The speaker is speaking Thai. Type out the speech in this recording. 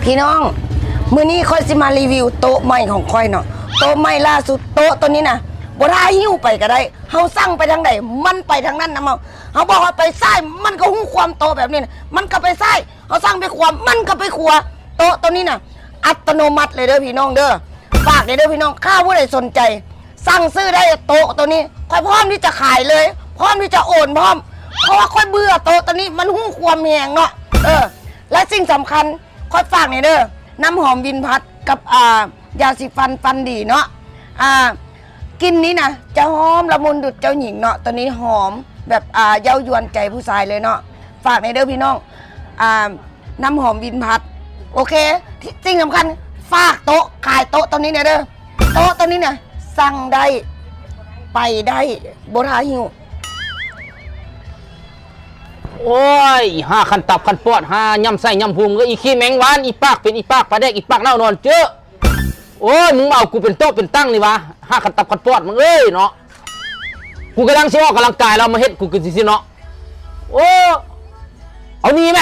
พี่น้องมื้อนี้ค่อยสิมารีวิวโต๊ะใหม่ของค่อยเนาะโต๊ะใหม่ล่าสุดโต๊ะตัวนี้นะบ่ได้หิ้วไปก็ได้เฮาสั่งไปทางใดมันไปทางนั้นนะเฮาบอกว่าไปซ้ายมันก็หู้ความโต๊ะแบบนี้นะมันก็ไปซ้ายเฮาสั่งไปขวามันก็ไปขวาโต๊ะตัวนี้นะอัตโนมัติเลยเด้อพี่น้องเด้อฝากเลยเด้อพี่น้องข้าผู้ใดสนใจสั่งซื้อได้โต๊ะตัวนี้ค่อยพร้อมที่จะขายเลยพร้อมที่จะโอนพร้อมเพราะว่าค่อยเบื่อโต๊ะตัวนี้มันหู้ความแหงเนาะและสิ่งสำคัญค่อยฝากเนี่ยเด้อน้ำหอมวินพัดกับยาสีฟันฟันดีเนาะกินนี้นะจะหอมละมุนดุจเจ้าหญิงเนาะตัวนี้หอมแบบเย้ายวนใจผู้ชายเลยเนาะฝากในเด้อพี่น้องน้ำหอมวินพัดโอเคสิ่งสำคัญฝากโต๊ะขายโต๊ะตัวนี้เนี่ยเด้อโต๊ะตัวนี้เนี่ยสั่งได้ไปได้โบราหิวโอ้ยห้าขันตับขันปอดห้ายำไส้ยำพุงก็อีขี้แมงวันอีปากเป็นอีปากปลาแดกอีปากเน่านอนเจ้อโอ้ยมึงเอากูเป็นโต๊ะเป็นตั้งนี่วะห้าขันตับขันปอดมึงเอ้ยเนาะกูกำลังเชี่ยวกำลังกายเรามาเฮ็ดกูกินสิเนาะโอ้เอานี่ไหม